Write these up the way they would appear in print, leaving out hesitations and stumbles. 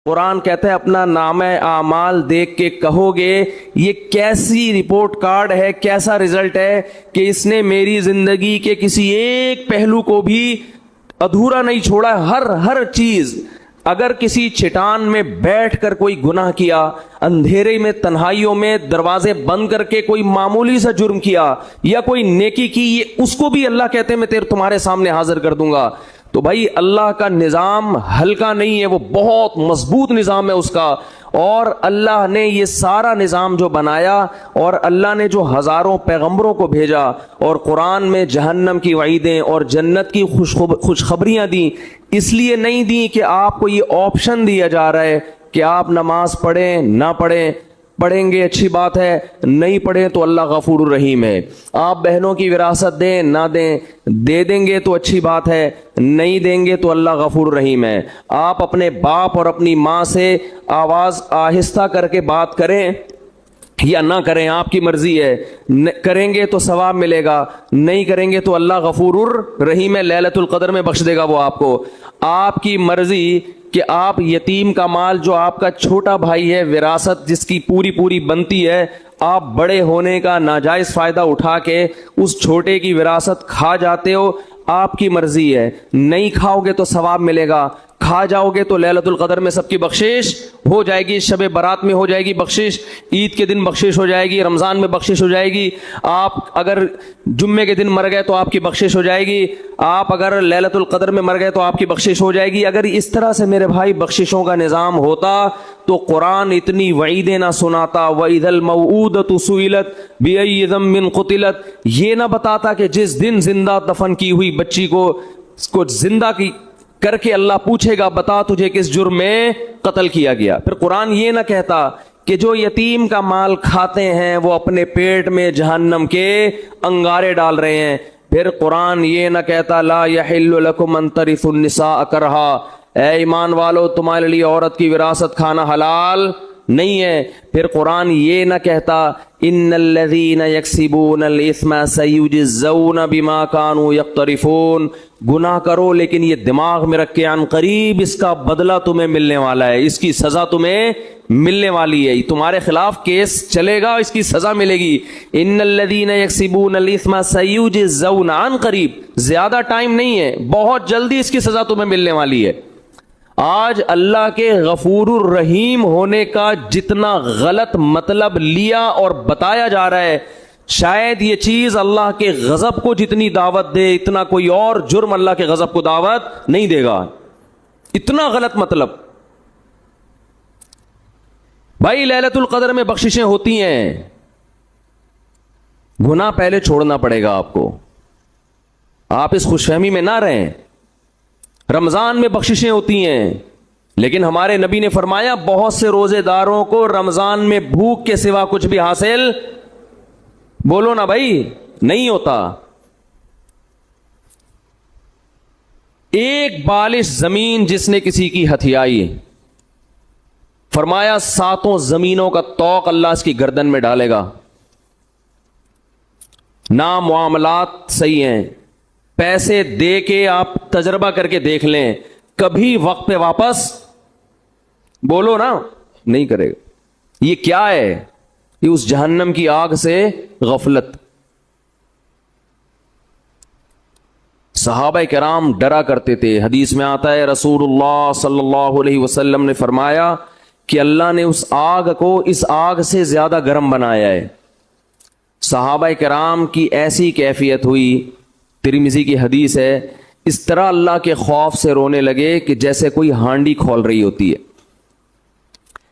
قرآن کہتا ہے اپنا نامہ اعمال دیکھ کے کہو گے یہ کیسی رپورٹ کارڈ ہے، کیسا رزلٹ ہے کہ اس نے میری زندگی کے کسی ایک پہلو کو بھی ادھورا نہیں چھوڑا، ہر چیز۔ اگر کسی چٹان میں بیٹھ کر کوئی گناہ کیا، اندھیرے میں تنہائیوں میں دروازے بند کر کے کوئی معمولی سا جرم کیا یا کوئی نیکی کی، یہ اس کو بھی اللہ کہتے ہیں میں تمہارے سامنے حاضر کر دوں گا۔ تو بھائی اللہ کا نظام ہلکا نہیں ہے، وہ بہت مضبوط نظام ہے اس کا، اور اللہ نے یہ سارا نظام جو بنایا اور اللہ نے جو ہزاروں پیغمبروں کو بھیجا اور قرآن میں جہنم کی وعیدیں اور جنت کی خوشخبریاں دیں، اس لیے نہیں دیں کہ آپ کو یہ آپشن دیا جا رہا ہے کہ آپ نماز پڑھیں نہ پڑھیں، پڑھیں گے اچھی بات ہے، نہیں پڑھیں تو اللہ غفور الرحیم ہے، آپ بہنوں کی وراثت دیں نہ دیں، دے دیں گے تو اچھی بات ہے، نہیں دیں گے تو اللہ غفور الرحیم ہے، آپ اپنے باپ اور اپنی ماں سے آواز آہستہ کر کے بات کریں یا نہ کریں آپ کی مرضی ہے، کریں گے تو ثواب ملے گا، نہیں کریں گے تو اللہ غفور الرحیم ہے، لیلۃ القدر میں بخش دے گا وہ آپ کو۔ آپ کی مرضی کہ آپ یتیم کا مال جو آپ کا چھوٹا بھائی ہے، وراثت جس کی پوری بنتی ہے، آپ بڑے ہونے کا ناجائز فائدہ اٹھا کے اس چھوٹے کی وراثت کھا جاتے ہو، آپ کی مرضی ہے، نہیں کھاؤ گے تو ثواب ملے گا، کھا جاؤ گے تو لیلۃ القدر میں سب کی بخشش ہو جائے گی، شب برات میں ہو جائے گی بخشش، عید کے دن بخشش ہو جائے گی، رمضان میں بخشش ہو جائے گی، آپ اگر جمعے کے دن مر گئے تو آپ کی بخشش ہو جائے گی، آپ اگر لیلۃ القدر میں مر گئے تو آپ کی بخشش ہو جائے گی۔ اگر اس طرح سے میرے بھائی بخششوں کا نظام ہوتا تو قرآن اتنی وعیدیں نہ سناتا، وَإِذَا الْمَوْءُودَةُ سُئِلَتْ بِأَيِّ ذَنبٍ قُتِلَتْ، یہ نہ بتاتا کہ جس دن زندہ دفن کی ہوئی بچی کو زندہ کی کر کے اللہ پوچھے گا بتا تجھے کس جرم میں قتل کیا گیا۔ پھر قرآن یہ نہ کہتا کہ جو یتیم کا مال کھاتے ہیں وہ اپنے پیٹ میں جہنم کے انگارے ڈال رہے ہیں۔ پھر قرآن یہ نہ کہتا لا یحل لکم ان ترثوا النساء کرہا، اے ایمان والو تمہارے لیے عورت کی وراثت کھانا حلال نہیں ہے۔ پھر قرآن یہ نہ کہتا ان الذین یکسبون الاثم سیجزون بما كانوا یقترفون، گناہ کرو لیکن یہ دماغ میں رکھ کے عن قریب اس کا بدلہ تمہیں ملنے والا ہے، اس کی سزا تمہیں ملنے والی ہے، تمہارے خلاف کیس چلے گا، اس کی سزا ملے گی۔ ان الذین یکسبون الاثم سیجزون، عن قریب، زیادہ ٹائم نہیں ہے، بہت جلدی اس کی سزا تمہیں ملنے والی ہے۔ آج اللہ کے غفور الرحیم ہونے کا جتنا غلط مطلب لیا اور بتایا جا رہا ہے، شاید یہ چیز اللہ کے غضب کو جتنی دعوت دے اتنا کوئی اور جرم اللہ کے غضب کو دعوت نہیں دے گا، اتنا غلط مطلب۔ بھائی لیلۃ القدر میں بخششیں ہوتی ہیں، گناہ پہلے چھوڑنا پڑے گا آپ کو، آپ اس خوش فہمی میں نہ رہیں۔ رمضان میں بخششیں ہوتی ہیں، لیکن ہمارے نبی نے فرمایا بہت سے روزے داروں کو رمضان میں بھوک کے سوا کچھ بھی حاصل، بولو نا بھائی، نہیں ہوتا۔ ایک بالش زمین جس نے کسی کی ہتھیائی، فرمایا 7 زمینوں کا طوق اللہ اس کی گردن میں ڈالے گا۔ نہ معاملات صحیح ہیں، پیسے دے کے آپ تجربہ کر کے دیکھ لیں، کبھی وقت پہ واپس بولو نا نہیں کرے گا۔ یہ کیا ہے؟ یہ اس جہنم کی آگ سے غفلت۔ صحابہ کرام ڈرا کرتے تھے، حدیث میں آتا ہے رسول اللہ صلی اللہ علیہ وسلم نے فرمایا کہ اللہ نے اس آگ کو اس آگ سے زیادہ گرم بنایا ہے۔ صحابہ کرام کی ایسی کیفیت ہوئی، ترمذی کی حدیث ہے، اس طرح اللہ کے خوف سے رونے لگے کہ جیسے کوئی ہانڈی کھول رہی ہوتی ہے۔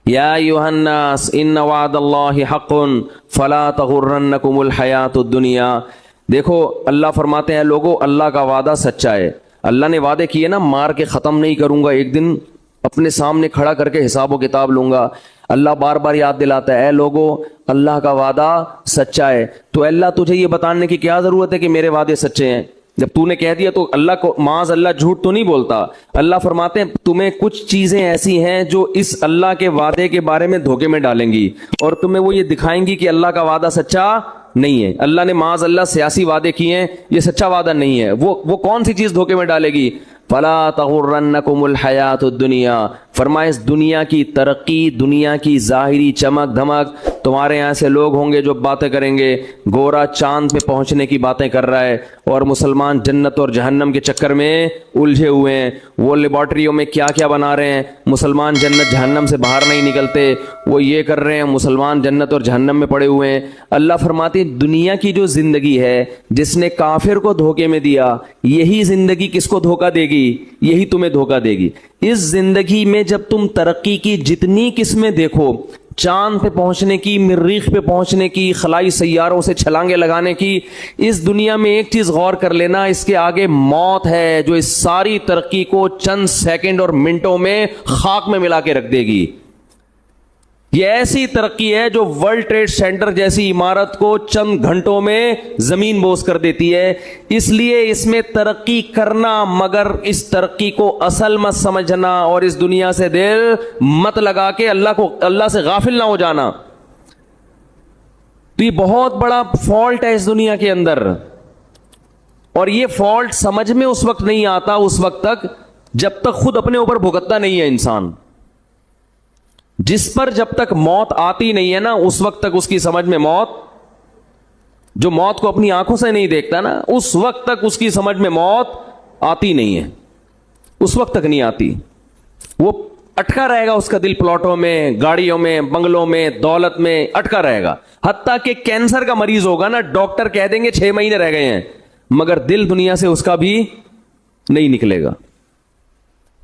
یا ایھا الناس ان وعد اللہ حق فلا تغرنکم الحیات الدنیا، دیکھو اللہ فرماتے ہیں لوگو اللہ کا وعدہ سچا ہے، اللہ نے وعدے کیے نا مار کے ختم نہیں کروں گا، ایک دن اپنے سامنے کھڑا کر کے حساب و کتاب لوں گا۔ اللہ بار بار یاد دلاتا ہے اے لوگو اللہ کا وعدہ سچا ہے، تو اللہ تجھے یہ بتانے کی کیا ضرورت ہے کہ میرے وعدے سچے ہیں؟ جب تو نے کہہ دیا تو اللہ کو معاذ اللہ جھوٹ تو نہیں بولتا۔ اللہ فرماتے ہیں تمہیں کچھ چیزیں ایسی ہیں جو اس اللہ کے وعدے کے بارے میں دھوکے میں ڈالیں گی اور تمہیں وہ یہ دکھائیں گی کہ اللہ کا وعدہ سچا نہیں ہے۔ اللہ نے معاذ اللہ سیاسی وعدے کیے ہیں، یہ سچا وعدہ نہیں ہے۔ وہ کون سی چیز دھوکے میں ڈالے گی؟ فلا تغرنکم الحیات الدنیا، فرمایا اس دنیا کی ترقی، دنیا کی ظاہری چمک دھمک، تمہارے یہاں سے لوگ ہوں گے جو باتیں کریں گے گورا چاند پہ پہنچنے کی باتیں کر رہا ہے، اور مسلمان جنت اور جہنم کے چکر میں الجھے ہوئے ہیں، وہ لیبارٹریوں میں کیا کیا بنا رہے ہیں، مسلمان جنت جہنم سے باہر نہیں نکلتے، وہ یہ کر رہے ہیں، مسلمان جنت اور جہنم میں پڑے ہوئے ہیں۔ اللہ فرماتے دنیا کی جو زندگی ہے جس نے کافر کو دھوکے میں دیا، یہی زندگی کس کو دھوکہ دے گی؟ یہی تمہیں دھوکہ دے گی۔ اس زندگی میں جب تم ترقی کی جتنی قسمیں دیکھو، چاند پہ پہنچنے کی، مریخ پہ پہنچنے کی، خلائی سیاروں سے چھلانگیں لگانے کی، اس دنیا میں ایک چیز غور کر لینا، اس کے آگے موت ہے جو اس ساری ترقی کو چند سیکنڈ اور منٹوں میں خاک میں ملا کے رکھ دے گی۔ یہ ایسی ترقی ہے جو ورلڈ ٹریڈ سینٹر جیسی عمارت کو چند گھنٹوں میں زمین بوس کر دیتی ہے۔ اس لیے اس میں ترقی کرنا، مگر اس ترقی کو اصل مت سمجھنا اور اس دنیا سے دل مت لگا کے اللہ سے غافل نہ ہو جانا۔ تو یہ بہت بڑا فالٹ ہے اس دنیا کے اندر، اور یہ فالٹ سمجھ میں اس وقت نہیں آتا، اس وقت تک جب تک خود اپنے اوپر بھگتتا نہیں ہے انسان۔ جس پر جب تک موت آتی نہیں ہے نا، اس وقت تک اس کی سمجھ میں موت، جو موت کو اپنی آنکھوں سے نہیں دیکھتا نا، اس وقت تک اس کی سمجھ میں موت آتی نہیں ہے، اس وقت تک نہیں آتی۔ وہ اٹکا رہے گا، اس کا دل پلاٹوں میں، گاڑیوں میں، بنگلوں میں، دولت میں اٹکا رہے گا۔ حتیٰ کہ کینسر کا مریض ہوگا نا، ڈاکٹر کہہ دیں گے 6 مہینے رہ گئے ہیں، مگر دل دنیا سے اس کا بھی نہیں نکلے گا،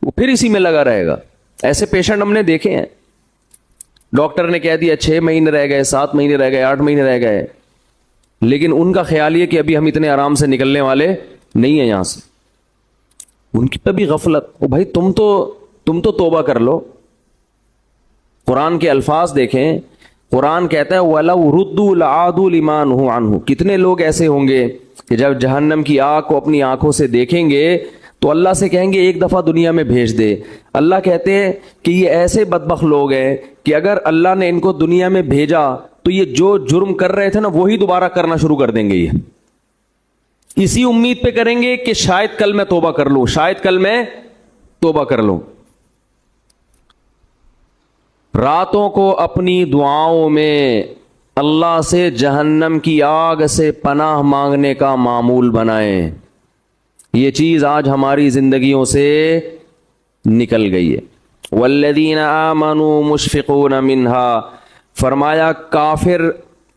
وہ پھر اسی میں لگا رہے گا۔ ایسے پیشنٹ ہم نے دیکھے ہیں، ڈاکٹر نے کہہ دیا 6 مہینے رہ گئے، 7 مہینے رہ گئے، 8 مہینے رہ گئے، لیکن ان کا خیال یہ کہ ابھی ہم اتنے آرام سے نکلنے والے نہیں ہیں یہاں سے۔ ان کی پہ بھی غفلت۔ او بھائی تم تو توبہ کر لو۔ قرآن کے الفاظ دیکھیں، قرآن کہتا ہے وَلَوْ رُدُّوا لَعَادُوا لِمَا نُهُوا عَنْهُ۔ کتنے لوگ ایسے ہوں گے کہ جب جہنم کی آگ کو اپنی آنکھوں سے دیکھیں گے تو اللہ سے کہیں گے ایک دفعہ دنیا میں بھیج دے۔ اللہ کہتے ہیں کہ یہ ایسے بدبخت لوگ ہیں کہ اگر اللہ نے ان کو دنیا میں بھیجا تو یہ جو جرم کر رہے تھے نا وہی دوبارہ کرنا شروع کر دیں گے۔ یہ اسی امید پہ کریں گے کہ شاید کل میں توبہ کر لوں، شاید کل میں توبہ کر لوں۔ راتوں کو اپنی دعاؤں میں اللہ سے جہنم کی آگ سے پناہ مانگنے کا معمول بنائیں۔ یہ چیز آج ہماری زندگیوں سے نکل گئی ہے۔ والذین آمنوا مشفقون منہا، فرمایا کافر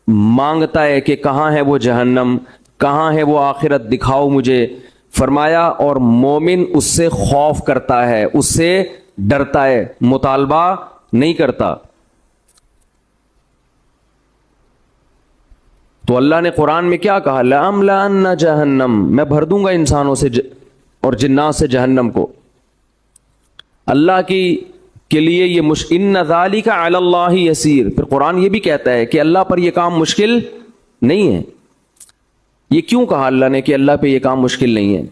مانگتا ہے کہ کہاں ہے وہ جہنم، کہاں ہے وہ آخرت، دکھاؤ مجھے۔ فرمایا اور مومن اس سے خوف کرتا ہے، اس سے ڈرتا ہے، مطالبہ نہیں کرتا۔ تو اللہ نے قرآن میں کیا کہا؟ لَأَمْلَأَنَّ جَهَنَّمَ، میں بھر دوں گا انسانوں سے اور جنات سے جہنم کو۔ اللہ کے لیے یہ ان ذَلِكَ عَلَى اللَّهِ يَسِيرٌ۔ پھر قرآن یہ بھی کہتا ہے کہ اللہ پر یہ کام مشکل نہیں ہے۔ یہ کیوں کہا اللہ نے کہ اللہ پہ یہ کام مشکل نہیں ہے؟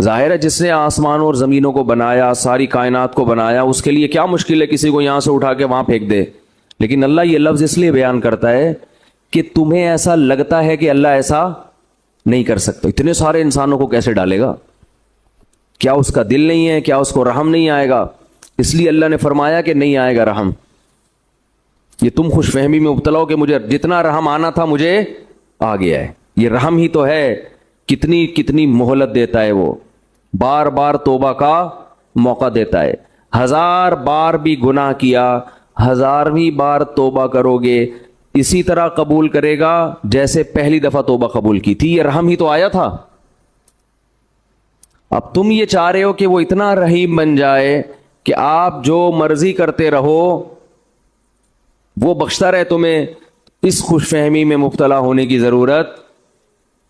ظاہر ہے جس نے آسمانوں اور زمینوں کو بنایا، ساری کائنات کو بنایا، اس کے لیے کیا مشکل ہے کسی کو یہاں سے اٹھا کے وہاں پھینک دے؟ لیکن اللہ یہ لفظ اس لیے بیان کرتا ہے کہ تمہیں ایسا لگتا ہے کہ اللہ ایسا نہیں کر سکتا، اتنے سارے انسانوں کو کیسے ڈالے گا؟ کیا اس کا دل نہیں ہے؟ کیا اس کو رحم نہیں آئے گا؟ اس لیے اللہ نے فرمایا کہ نہیں آئے گا رحم۔ یہ تم خوش فہمی میں مبتلا ہو کہ مجھے جتنا رحم آنا تھا مجھے آ گیا ہے۔ یہ رحم ہی تو ہے، کتنی مہلت دیتا ہے وہ، بار بار توبہ کا موقع دیتا ہے۔ 1000 بار بھی گناہ کیا، 1000ویں بار توبہ کرو گے اسی طرح قبول کرے گا جیسے پہلی دفعہ توبہ قبول کی تھی۔ یہ رحم ہی تو آیا تھا۔ اب تم یہ چاہ رہے ہو کہ وہ اتنا رحیم بن جائے کہ آپ جو مرضی کرتے رہو وہ بخشتا رہے تمہیں۔ اس خوش فہمی میں مبتلا ہونے کی ضرورت،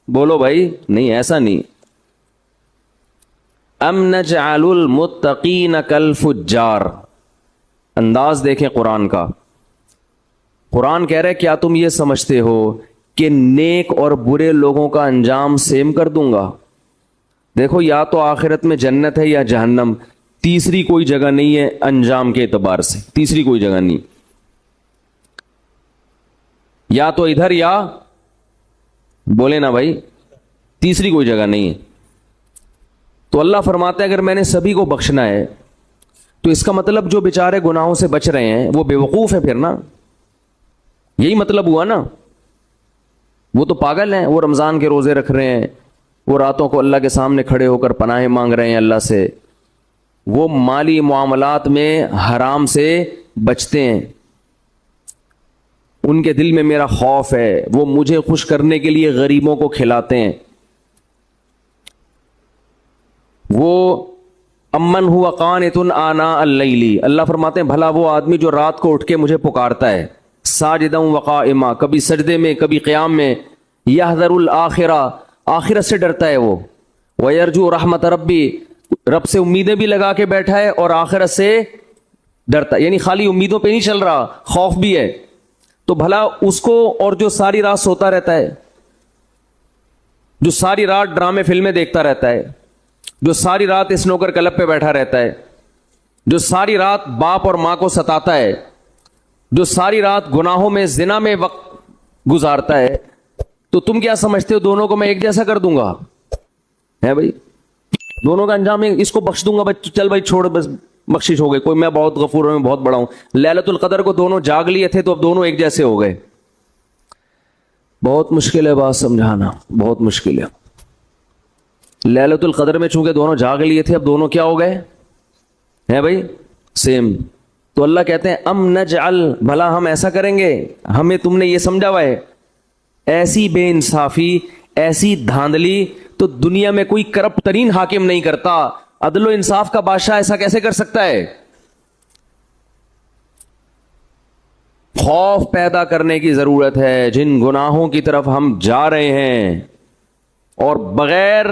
بولو بھائی، نہیں، ایسا نہیں۔ ام نجعل المتقین کالفجار، انداز دیکھیں قرآن کا۔ قرآن کہہ رہے کیا تم یہ سمجھتے ہو کہ نیک اور برے لوگوں کا انجام سیم کر دوں گا؟ دیکھو یا تو آخرت میں جنت ہے یا جہنم، تیسری کوئی جگہ نہیں ہے انجام کے اعتبار سے، تیسری کوئی جگہ نہیں، یا تو ادھر یا بولے نا بھائی، تیسری کوئی جگہ نہیں ہے۔ تو اللہ فرماتا ہے اگر میں نے سبھی کو بخشنا ہے تو اس کا مطلب جو بیچارے گناہوں سے بچ رہے ہیں وہ بیوقوف ہے پھر نا, یہی مطلب ہوا نا. وہ تو پاگل ہیں, وہ رمضان کے روزے رکھ رہے ہیں, وہ راتوں کو اللہ کے سامنے کھڑے ہو کر پناہیں مانگ رہے ہیں اللہ سے, وہ مالی معاملات میں حرام سے بچتے ہیں, ان کے دل میں میرا خوف ہے, وہ مجھے خوش کرنے کے لیے غریبوں کو کھلاتے ہیں. وہ امن ہوا قانت آناء اللیل, اللہ فرماتے ہیں بھلا وہ آدمی جو رات کو اٹھ کے مجھے پکارتا ہے, ساجدا وقائما, کبھی سجدے میں کبھی قیام میں, یحذر الآخرہ, آخرت سے ڈرتا ہے وہ, ویرجو رحمت ربی, رب سے امیدیں بھی لگا کے بیٹھا ہے اور آخرت سے ڈرتا ہے, یعنی خالی امیدوں پہ نہیں چل رہا, خوف بھی ہے. تو بھلا اس کو, اور جو ساری رات سوتا رہتا ہے, جو ساری رات ڈرامے فلمیں دیکھتا رہتا ہے, جو ساری رات اسنوکر کلب پہ بیٹھا رہتا ہے, جو ساری رات باپ اور ماں کو ستاتا ہے, جو ساری رات گناہوں میں زنا میں وقت گزارتا ہے, تو تم کیا سمجھتے ہو دونوں کو میں ایک جیسا کر دوں گا؟ ہے بھائی, دونوں کا انجام اس کو بخش دوں گا بھائی, چل بھائی چھوڑ, بس بخشش ہو گئی, کوئی میں بہت غفور ہوں, میں بہت بڑا ہوں. لیلۃ القدر کو دونوں جاگ لیے تھے تو اب دونوں ایک جیسے ہو گئے. بہت مشکل ہے بات سمجھانا, بہت مشکل ہے. لیلۃ القدر میں چونکہ دونوں جاگ لیے تھے, اب دونوں کیا ہو گئے ہیں بھائی, سیم. تو اللہ کہتے ہیں ام نجعل, بھلا ہم ایسا کریں گے, ہمیں تم نے یہ سمجھا ہوا ہے, ایسی بے انصافی, ایسی دھاندلی تو دنیا میں کوئی کرپٹ ترین حاکم نہیں کرتا. عدل و انصاف کا بادشاہ ایسا کیسے کر سکتا ہے؟ خوف پیدا کرنے کی ضرورت ہے. جن گناہوں کی طرف ہم جا رہے ہیں اور بغیر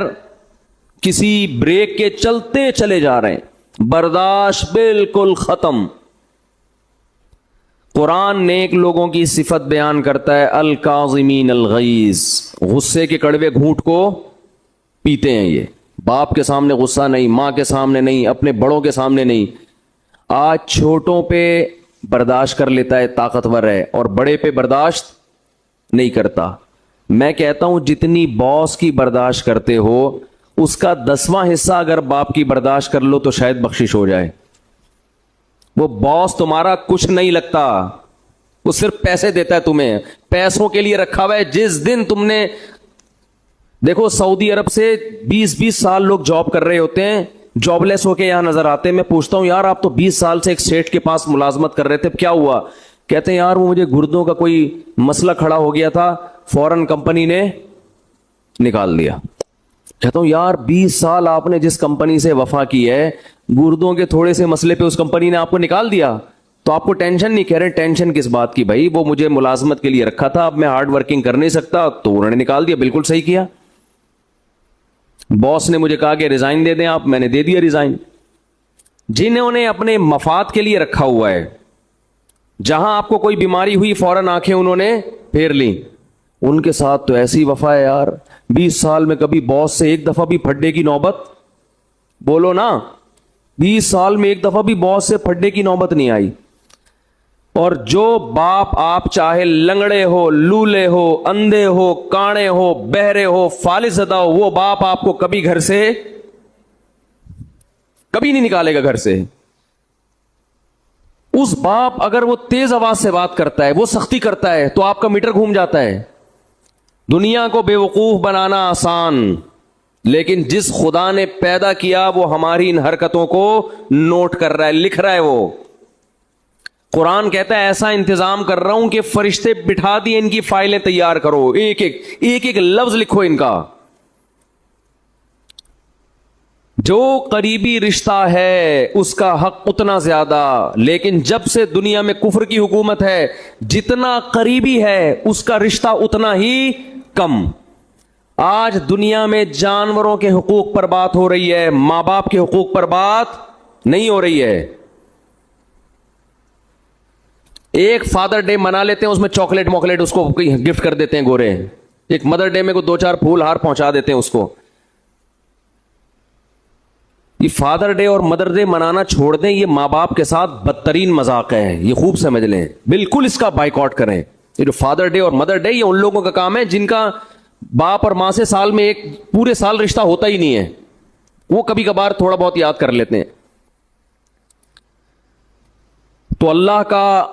کسی بریک کے چلتے چلے جا رہے ہیں, برداشت بالکل ختم. قرآن نیک لوگوں کی صفت بیان کرتا ہے, الکاظمین الغیظ, غصے کے کڑوے گھونٹ کو پیتے ہیں. یہ باپ کے سامنے غصہ نہیں, ماں کے سامنے نہیں, اپنے بڑوں کے سامنے نہیں. آج چھوٹوں پہ برداشت کر لیتا ہے, طاقتور ہے, اور بڑے پہ برداشت نہیں کرتا. میں کہتا ہوں جتنی باس کی برداشت کرتے ہو اس کا 10واں حصہ اگر باپ کی برداشت کر لو تو شاید بخشش ہو جائے. وہ باس تمہارا کچھ نہیں لگتا, وہ صرف پیسے دیتا ہے تمہیں, پیسوں کے لیے رکھا ہوا ہے. جس دن تم نے دیکھو سعودی عرب سے 20-20 سال لوگ جاب کر رہے ہوتے ہیں, جاب لیس ہو کے یہاں نظر آتے ہیں. میں پوچھتا ہوں یار آپ تو 20 سال سے ایک سیٹ کے پاس ملازمت کر رہے تھے, کیا ہوا؟ کہتے ہیں یار وہ مجھے گردوں کا کوئی مسئلہ کھڑا ہو گیا تھا, فوراً کمپنی نے نکال دیا. کہتا ہوں یار 20 سال آپ نے جس کمپنی سے وفا کی ہے, گردوں کے تھوڑے سے مسئلے پہ اس کمپنی نے آپ کو نکال دیا, تو آپ کو ٹینشن نہیں؟ کہہ رہے ٹینشن کس بات کی بھائی, وہ مجھے ملازمت کے لیے رکھا تھا, اب میں ہارڈ ورکنگ کر نہیں سکتا تو انہوں نے نکال دیا. بالکل صحیح کیا. باس نے مجھے کہا کہ ریزائن دے دیں آپ, میں نے دے دیا ریزائن. جنہوں نے اپنے مفاد کے لیے رکھا ہوا ہے, جہاں آپ کو کوئی بیماری ہوئی فوراً آنکھیں انہوں نے پھیر لیں, ان کے ساتھ تو ایسی وفا ہے یار. 20 سال میں کبھی باس سے ایک دفعہ بھی پھڈے کی نوبت, بولو نا, 20 سال میں ایک دفعہ بھی باس سے پھڈے کی نوبت نہیں آئی. اور جو باپ آپ چاہے لنگڑے ہو, لولے ہو, اندھے ہو, کانے ہو, بہرے ہو, فالج زدہ ہو, وہ باپ آپ کو کبھی گھر سے کبھی نہیں نکالے گا گھر سے. اس باپ اگر وہ تیز آواز سے بات کرتا ہے, وہ سختی کرتا ہے, تو آپ کا میٹر گھوم جاتا ہے. دنیا کو بے وقوف بنانا آسان, لیکن جس خدا نے پیدا کیا وہ ہماری ان حرکتوں کو نوٹ کر رہا ہے, لکھ رہا ہے. وہ قرآن کہتا ہے ایسا انتظام کر رہا ہوں کہ فرشتے بٹھا دیے, ان کی فائلیں تیار کرو, ایک ایک لفظ لکھو ان کا. جو قریبی رشتہ ہے اس کا حق اتنا زیادہ, لیکن جب سے دنیا میں کفر کی حکومت ہے, جتنا قریبی ہے اس کا رشتہ اتنا ہی کم. آج دنیا میں جانوروں کے حقوق پر بات ہو رہی ہے, ماں باپ کے حقوق پر بات نہیں ہو رہی ہے. ایک فادر ڈے منا لیتے ہیں, اس میں چاکلیٹ موکلیٹ اس کو گفٹ کر دیتے ہیں گورے. ایک مدر ڈے میں کو 2-4 پھول ہار پہنچا دیتے ہیں اس کو. یہ فادر ڈے اور مدر ڈے منانا چھوڑ دیں, یہ ماں باپ کے ساتھ بدترین مذاق ہے, یہ خوب سمجھ لیں. بالکل اس کا بائیکاٹ کریں. یہ جو فادر ڈے اور مدر ڈے, یہ ان لوگوں کا کام ہے جن کا باپ اور ماں سے سال میں ایک پورے سال رشتہ ہوتا ہی نہیں ہے, وہ کبھی کبھار تھوڑا بہت یاد کر لیتے ہیں. تو اللہ کا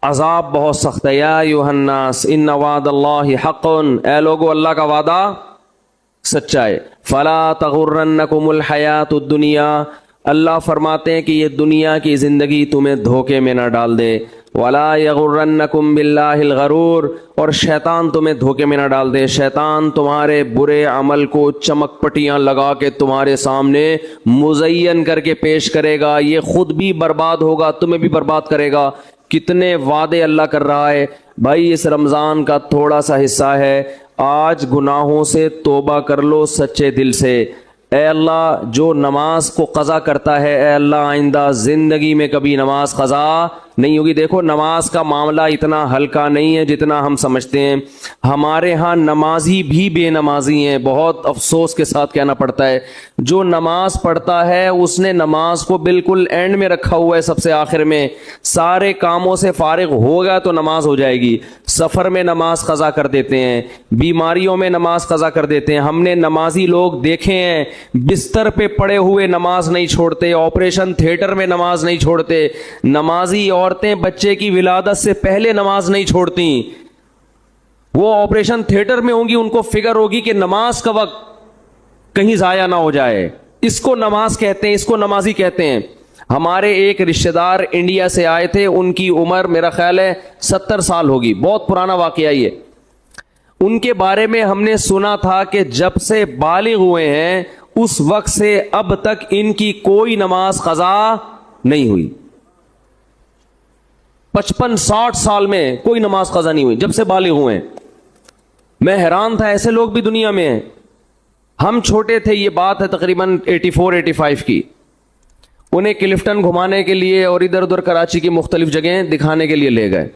عذاب بہت سخت ہے. یا ایھا الناس ان وعد اللہ حق، اے لوگو اللہ کا وعدہ سچا ہے. فلا تغرنکم الحیات الدنیا، اللہ فرماتے ہیں کہ یہ دنیا کی زندگی تمہیں دھوکے میں نہ ڈال دے. ولا یغرنکم باللہ الغرور، اور شیطان تمہیں دھوکے میں نہ ڈال دے. شیطان تمہارے برے عمل کو چمک پٹیاں لگا کے تمہارے سامنے مزین کر کے پیش کرے گا. یہ خود بھی برباد ہوگا، تمہیں بھی برباد کرے گا. کتنے وعدے اللہ کر رہا ہے بھائی. اس رمضان کا تھوڑا سا حصہ ہے، آج گناہوں سے توبہ کر لو سچے دل سے. اے اللہ جو نماز کو قضا کرتا ہے، اے اللہ آئندہ زندگی میں کبھی نماز قضا نہیں ہوگی. دیکھو نماز کا معاملہ اتنا ہلکا نہیں ہے جتنا ہم سمجھتے ہیں. ہمارے ہاں نمازی بھی بے نمازی ہیں، بہت افسوس کے ساتھ کہنا پڑتا ہے. جو نماز پڑھتا ہے اس نے نماز کو بالکل اینڈ میں رکھا ہوا ہے، سب سے آخر میں. سارے کاموں سے فارغ ہوگا تو نماز ہو جائے گی. سفر میں نماز قضا کر دیتے ہیں، بیماریوں میں نماز قضا کر دیتے ہیں. ہم نے نمازی لوگ دیکھے ہیں بستر پہ پڑے ہوئے نماز نہیں چھوڑتے، آپریشن تھیٹر میں نماز نہیں چھوڑتے. نمازی عورتیں بچے کی ولادت سے پہلے نماز نہیں چھوڑتی. وہ آپریشن تھیٹر میں ہوں گی، ان کو فکر ہوگی کہ نماز کا وقت کہیں ضائع نہ ہو جائے. اس کو نماز کہتے ہیں، اس کو نمازی کہتے ہیں. ہمارے ایک رشتہ دار انڈیا سے آئے تھے، ان کی عمر میرا خیال ہے 70 سال ہوگی، بہت پرانا واقعہ یہ. ان کے بارے میں ہم نے سنا تھا کہ جب سے بالغ ہوئے ہیں اس وقت سے اب تک ان کی کوئی نماز قضا نہیں ہوئی. 55-60 سال میں کوئی نماز قضا نہیں ہوئی جب سے بالغ ہوئے. میں حیران تھا، ایسے لوگ بھی دنیا میں ہیں. ہم چھوٹے تھے، یہ بات ہے تقریباً 84-85 کی. انہیں کلفٹن گھمانے کے لیے اور ادھر ادھر کراچی کی مختلف جگہیں دکھانے کے لیے لے گئے.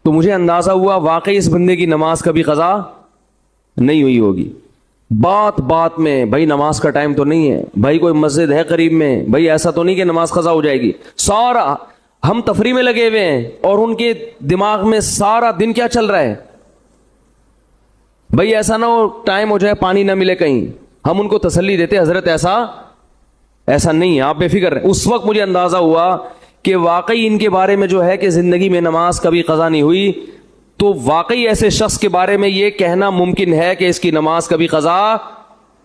تو مجھے اندازہ ہوا واقعی اس بندے کی نماز کبھی قضا نہیں ہوئی ہوگی. بات بات میں بھائی نماز کا ٹائم تو نہیں ہے، بھائی کوئی مسجد ہے قریب میں، بھائی ایسا تو نہیں کہ نماز قضا ہو جائے گی. سارا ہم تفریح میں لگے ہوئے ہیں اور ان کے دماغ میں سارا دن کیا چل رہا ہے. بھائی ایسا نہ ہو ٹائم ہو جائے پانی نہ ملے کہیں. ہم ان کو تسلی دیتے حضرت ایسا نہیں ہے، آپ بے فکر رہیں. اس وقت مجھے اندازہ ہوا کہ واقعی ان کے بارے میں جو ہے کہ زندگی میں نماز کبھی قضا نہیں ہوئی، تو واقعی ایسے شخص کے بارے میں یہ کہنا ممکن ہے کہ اس کی نماز کبھی قضا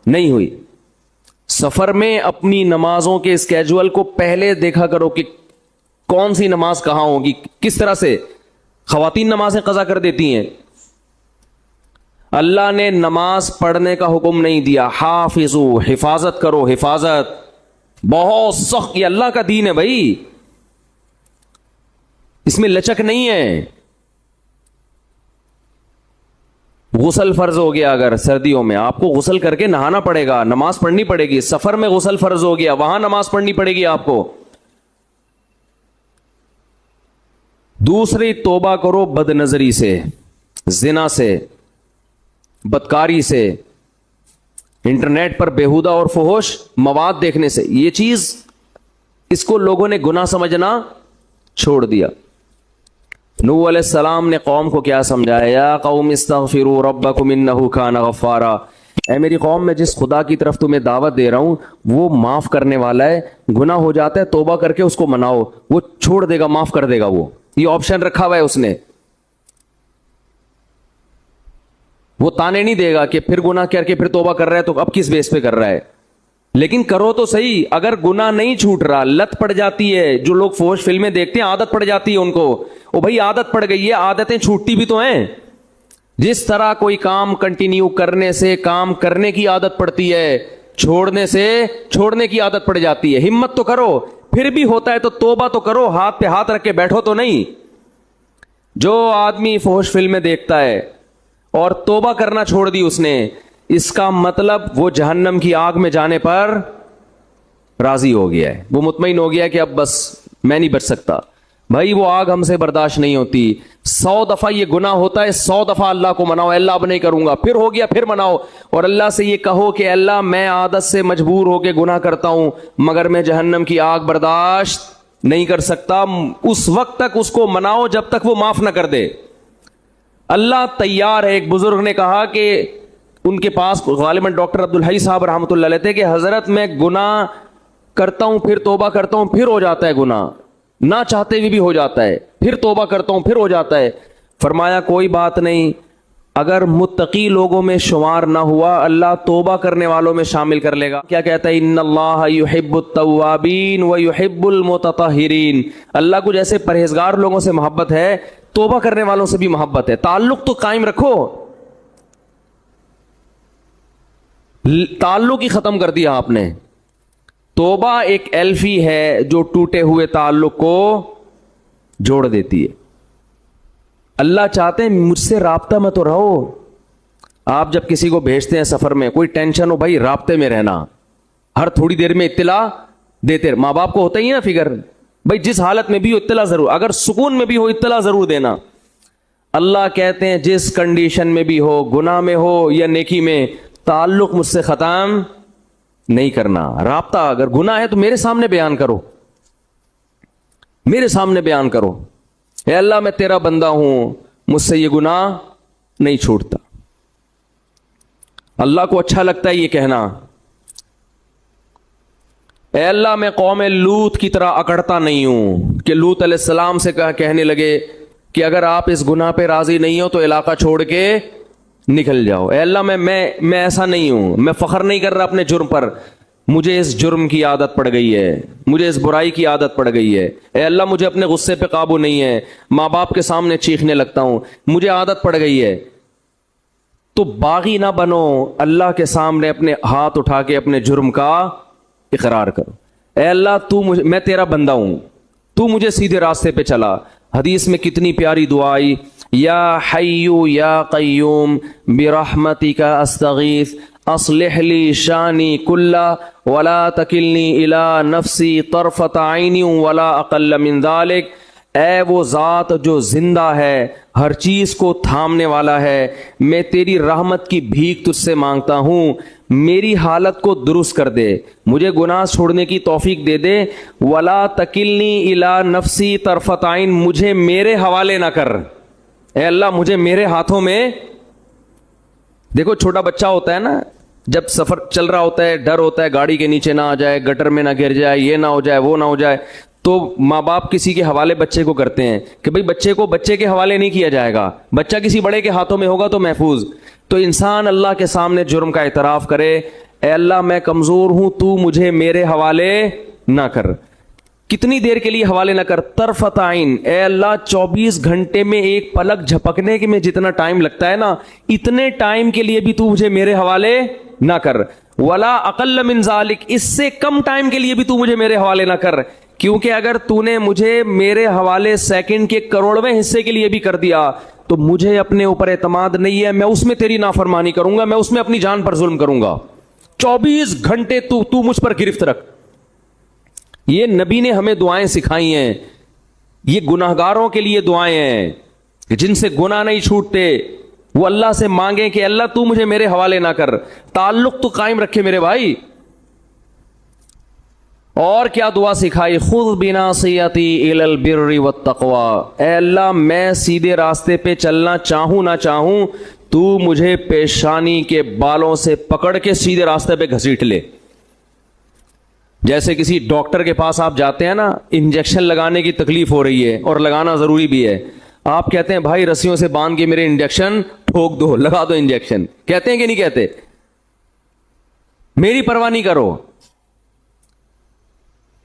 نہیں ہوئی. سفر میں اپنی نمازوں کے اسکیجول کو پہلے دیکھا کرو کہ کون سی نماز کہاں ہوگی. کس طرح سے خواتین نمازیں قضا کر دیتی ہیں. اللہ نے نماز پڑھنے کا حکم نہیں دیا، حافظو حفاظت کرو، حفاظت بہت سخت. یہ اللہ کا دین ہے بھائی، اس میں لچک نہیں ہے. غسل فرض ہو گیا، اگر سردیوں میں آپ کو غسل کر کے نہانا پڑے گا، نماز پڑھنی پڑے گی. سفر میں غسل فرض ہو گیا، وہاں نماز پڑھنی پڑے گی آپ کو. دوسری توبہ کرو بد نظری سے، زنا سے، بدکاری سے، انٹرنیٹ پر بیہودہ اور فحش مواد دیکھنے سے. یہ چیز اس کو لوگوں نے گناہ سمجھنا چھوڑ دیا. نوح علیہ السلام نے قوم کو کیا سمجھایا؟ یا قوم استغفروا ربکم انہ کان غفارا. اے میری قوم، میں جس خدا کی طرف تمہیں دعوت دے رہا ہوں وہ معاف کرنے والا ہے. گناہ ہو جاتا ہے توبہ کر کے اس کو مناؤ، وہ چھوڑ دے گا، معاف کر دے گا. وہ یہ آپشن رکھا ہوا ہے اس نے. وہ تانے نہیں دے گا کہ پھر گناہ کر کے پھر توبہ کر رہا ہے تو اب کس بیس پہ کر رہا ہے. لیکن کرو تو صحیح. اگر گناہ نہیں چھوٹ رہا، لت پڑ جاتی ہے. جو لوگ فحش فلمیں دیکھتے ہیں عادت پڑ جاتی ہے ان کو. او بھائی عادت پڑ گئی ہے، عادتیں چھوٹتی بھی تو ہیں. جس طرح کوئی کام کنٹینیو کرنے سے کام کرنے کی عادت پڑتی ہے، چھوڑنے سے چھوڑنے کی عادت پڑ جاتی ہے. ہمت تو کرو، پھر بھی ہوتا ہے تو توبہ تو کرو. ہاتھ پہ ہاتھ رکھ کے بیٹھو تو نہیں. جو آدمی فحش فلمیں دیکھتا ہے اور توبہ کرنا چھوڑ دی اس نے، اس کا مطلب وہ جہنم کی آگ میں جانے پر راضی ہو گیا ہے. وہ مطمئن ہو گیا کہ اب بس میں نہیں بچ سکتا. بھائی وہ آگ ہم سے برداشت نہیں ہوتی. 100 دفعہ یہ گناہ ہوتا ہے، 100 دفعہ اللہ کو مناؤ، اللہ اب نہیں کروں گا. پھر ہو گیا پھر مناؤ، اور اللہ سے یہ کہو کہ اللہ میں عادت سے مجبور ہو کے گناہ کرتا ہوں مگر میں جہنم کی آگ برداشت نہیں کر سکتا. اس وقت تک اس کو مناؤ جب تک وہ معاف نہ کر دے. اللہ تیار ہے. ایک بزرگ نے کہا کہ ان کے پاس غالباً ڈاکٹر عبدالحی صاحب رحمۃ اللہ علیہ تھے کہ حضرت میں گناہ کرتا ہوں پھر توبہ کرتا ہوں پھر ہو جاتا ہے گناہ. نہ چاہتے ہوئے بھی ہو جاتا ہے, پھر توبہ کرتا ہوں پھر ہو جاتا ہے. فرمایا کوئی بات نہیں, اگر متقی لوگوں میں شمار نہ ہوا اللہ توبہ کرنے والوں میں شامل کر لے گا. کیا کہتا ہے, ان اللہ یحب التوابین ویحب المتطہرین, اللہ کو جیسے پرہیزگار لوگوں سے محبت ہے توبہ کرنے والوں سے بھی محبت ہے. تعلق تو قائم رکھو, تعلق ہی ختم کر دیا آپ نے. توبہ ایک ایلفی ہے جو ٹوٹے ہوئے تعلق کو جوڑ دیتی ہے. اللہ چاہتے ہیں مجھ سے رابطہ میں تو رہو. آپ جب کسی کو بھیجتے ہیں سفر میں, کوئی ٹینشن ہو بھائی رابطے میں رہنا, ہر تھوڑی دیر میں اطلاع دیتے. ماں باپ کو ہوتا ہی نا فکر, بھائی جس حالت میں بھی ہو اطلاع ضرور, اگر سکون میں بھی ہو اطلاع ضرور دینا. اللہ کہتے ہیں جس کنڈیشن میں بھی ہو, گناہ میں ہو یا نیکی میں, تعلق مجھ سے ختم نہیں کرنا. رابطہ اگر گناہ ہے تو میرے سامنے بیان کرو, میرے سامنے بیان کرو, اے اللہ میں تیرا بندہ ہوں, مجھ سے یہ گناہ نہیں چھوٹتا. اللہ کو اچھا لگتا ہے یہ کہنا, اے اللہ میں قوم لوط کی طرح اکڑتا نہیں ہوں کہ لوط علیہ السلام سے کہنے لگے کہ اگر آپ اس گناہ پہ راضی نہیں ہو تو علاقہ چھوڑ کے نکل جاؤ. اے اللہ میں ایسا نہیں ہوں, میں فخر نہیں کر رہا اپنے جرم پر, مجھے اس جرم کی عادت پڑ گئی ہے, مجھے اس برائی کی عادت پڑ گئی ہے. اے اللہ مجھے اپنے غصے پہ قابو نہیں ہے, ماں باپ کے سامنے چیخنے لگتا ہوں, مجھے عادت پڑ گئی ہے. تو باغی نہ بنو, اللہ کے سامنے اپنے ہاتھ اٹھا کے اپنے جرم کا اقرار کرو. اے اللہ میں تیرا بندہ ہوں, تو مجھے سیدھے راستے پہ چلا. حدیث میں کتنی پیاری دعا آئی, یا حیو یا قیوم برحمتک استغیث اصلح لی شانی کلہ ولا تکلنی الی نفسی طرفۃ عین ولا اقل من ذلک. اے وہ ذات جو زندہ ہے, ہر چیز کو تھامنے والا ہے, میں تیری رحمت کی بھیک تجھ سے مانگتا ہوں, میری حالت کو درست کر دے, مجھے گناہ چھوڑنے کی توفیق دے دے. ولا تکلنی الی نفسی طرفۃ عین, مجھے میرے حوالے نہ کر. اے اللہ مجھے میرے ہاتھوں میں, دیکھو چھوٹا بچہ ہوتا ہے نا, جب سفر چل رہا ہوتا ہے ڈر ہوتا ہے گاڑی کے نیچے نہ آ جائے, گٹر میں نہ گر جائے, یہ نہ ہو جائے وہ نہ ہو جائے, تو ماں باپ کسی کے حوالے بچے کو کرتے ہیں کہ بھئی بچے کو بچے کے حوالے نہیں کیا جائے گا, بچہ کسی بڑے کے ہاتھوں میں ہوگا تو محفوظ. تو انسان اللہ کے سامنے جرم کا اعتراف کرے, اے اللہ میں کمزور ہوں, تو مجھے میرے حوالے نہ کر. کتنی دیر کے لیے حوالے نہ کر, طرفۃ عین, اے اللہ 24 گھنٹے میں ایک پلک جھپکنے کے میں جتنا ٹائم لگتا ہے نا, اتنے ٹائم کے لیے بھی تو مجھے میرے حوالے نہ کر. ولا اقل من ذالک, اس سے کم ٹائم کے لیے بھی تو مجھے میرے حوالے نہ کر, کیونکہ اگر تو نے مجھے میرے حوالے سیکنڈ کے کروڑویں حصے کے لیے بھی کر دیا تو مجھے اپنے اوپر اعتماد نہیں ہے, میں اس میں تیری نافرمانی کروں گا, میں اس میں اپنی جان پر ظلم کروں گا. 24 گھنٹے تو مجھ پر گرفت رکھ. یہ نبی نے ہمیں دعائیں سکھائی ہیں, یہ گناہگاروں کے لیے دعائیں ہیں جن سے گناہ نہیں چھوٹتے, وہ اللہ سے مانگیں کہ اللہ تو مجھے میرے حوالے نہ کر. تعلق تو قائم رکھے میرے بھائی. اور کیا دعا سکھائی, خذ بناصیتی الی البر والتقوی, اے اللہ میں سیدھے راستے پہ چلنا چاہوں نہ چاہوں, تو مجھے پیشانی کے بالوں سے پکڑ کے سیدھے راستے پہ گھسیٹ لے. جیسے کسی ڈاکٹر کے پاس آپ جاتے ہیں نا, انجیکشن لگانے کی تکلیف ہو رہی ہے اور لگانا ضروری بھی ہے, آپ کہتے ہیں بھائی رسیوں سے باندھ کے میرے انجیکشن ٹھوک دو, لگا دو انجیکشن, کہتے ہیں کہ نہیں کہتے, میری پرواہ نہیں کرو.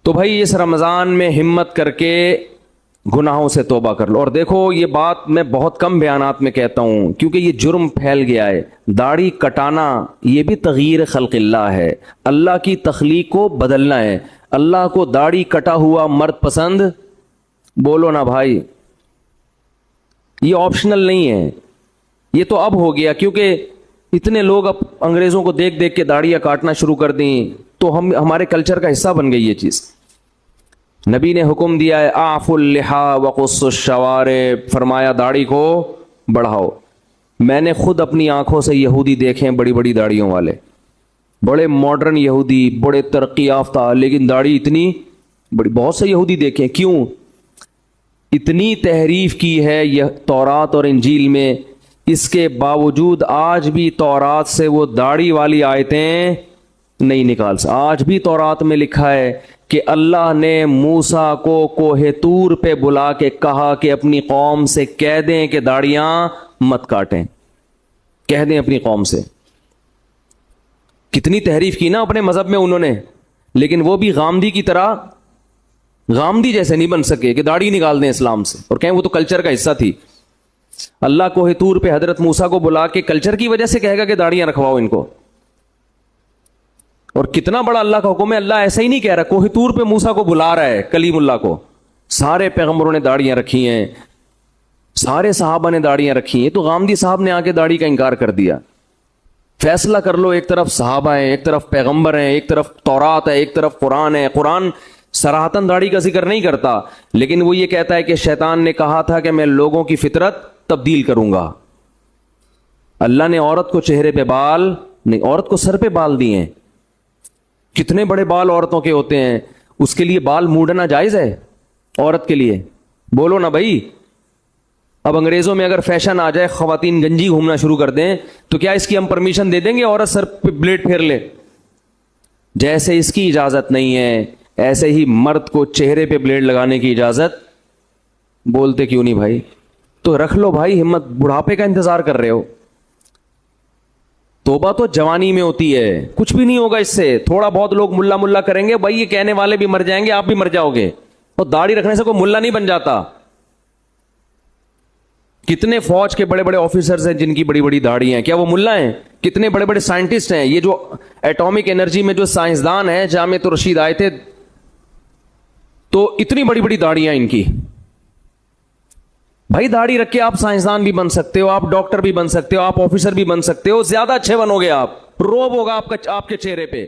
تو بھائی اس رمضان میں ہمت کر کے گناہوں سے توبہ کر لو. اور دیکھو یہ بات میں بہت کم بیانات میں کہتا ہوں کیونکہ یہ جرم پھیل گیا ہے. داڑھی کٹانا یہ بھی تغییر خلق اللہ ہے, اللہ کی تخلیق کو بدلنا ہے. اللہ کو داڑھی کٹا ہوا مرد پسند بولو نا بھائی, یہ آپشنل نہیں ہے, یہ تو اب ہو گیا کیونکہ اتنے لوگ اب انگریزوں کو دیکھ دیکھ کے داڑیاں کاٹنا شروع کر دیں تو ہمارے کلچر کا حصہ بن گئی یہ چیز. نبی نے حکم دیا ہے اعفوا اللحا وقصوا الشوارب, فرمایا داڑھی کو بڑھاؤ. میں نے خود اپنی آنکھوں سے یہودی دیکھے ہیں, بڑی بڑی داڑھیوں والے, بڑے ماڈرن یہودی, بڑے ترقی یافتہ, لیکن داڑھی اتنی بڑی. بہت سے یہودی دیکھے, کیوں؟ اتنی تحریف کی ہے یہ تورات اور انجیل میں, اس کے باوجود آج بھی تورات سے وہ داڑھی والی آیتیں نہیں نکال سکتے. آج بھی تورات میں لکھا ہے کہ اللہ نے موسیٰ کو کوہ طور پہ بلا کے کہا کہ اپنی قوم سے کہہ دیں کہ داڑیاں مت کاٹیں, کہہ دیں اپنی قوم سے. کتنی تحریف کی نا اپنے مذہب میں انہوں نے, لیکن وہ بھی غامدی کی طرح, غامدی جیسے نہیں بن سکے کہ داڑھی نکال دیں اسلام سے اور کہیں وہ تو کلچر کا حصہ تھی. اللہ کوہ طور پہ حضرت موسیٰ کو بلا کے کلچر کی وجہ سے کہے گا کہ داڑیاں رکھواؤ ان کو. اور کتنا بڑا اللہ کا حکم ہے. اللہ ایسا ہی نہیں کہہ رہا, کوہ طور پہ موسیٰ کو بلا رہا ہے, کلیم اللہ کو. سارے پیغمبروں نے داڑیاں رکھی ہیں, سارے صحابہ نے داڑیاں رکھی ہیں. تو غامدی صاحب نے آ کے داڑھی کا انکار کر دیا. فیصلہ کر لو, ایک طرف صحابہ ہیں, ایک طرف پیغمبر ہیں, ایک طرف تورات ہے, ایک طرف قرآن ہے. قرآن صراحتاً داڑھی کا ذکر نہیں کرتا, لیکن وہ یہ کہتا ہے کہ شیطان نے کہا تھا کہ میں لوگوں کی فطرت تبدیل کروں گا. اللہ نے عورت کو چہرے پہ بال نہیں, عورت کو سر پہ بال دیے ہیں. کتنے بڑے بال عورتوں کے ہوتے ہیں, اس کے لیے بال موڑنا جائز ہے عورت کے لیے؟ بولو نا بھائی. اب انگریزوں میں اگر فیشن آ جائے خواتین گنجی گھومنا شروع کر دیں تو کیا اس کی ہم پرمیشن دے دیں گے عورت سر پہ بلیڈ پھیر لے؟ جیسے اس کی اجازت نہیں ہے ایسے ہی مرد کو چہرے پہ بلیڈ لگانے کی اجازت. بولتے کیوں نہیں بھائی؟ تو رکھ لو بھائی ہمت, بڑھاپے کا انتظار کر رہے ہو. توبہ تو جوانی میں ہوتی ہے, کچھ بھی نہیں ہوگا اس سے. تھوڑا بہت لوگ ملا ملا کریں گے, بھائی یہ کہنے والے بھی مر جائیں گے, آپ بھی مر جاؤ گے. اور داڑھی رکھنے سے کوئی ملا نہیں بن جاتا. کتنے فوج کے بڑے بڑے آفیسرز ہیں جن کی بڑی بڑی داڑھی ہیں, کیا وہ ملا ہیں؟ کتنے بڑے بڑے سائنٹسٹ ہیں. یہ جو ایٹامک انرجی میں جو سائنسدان ہیں, جامعۃ الرشید آئے تھے تو اتنی بڑی بڑی داڑیاں ان کی. بھائی داڑھی رکھ کے آپ سائنسدان بھی بن سکتے ہو, آپ ڈاکٹر بھی بن سکتے ہو, آپ آفیسر بھی بن سکتے ہو, زیادہ اچھے بنو گے آپ, روب ہوگا آپ کے چہرے پہ.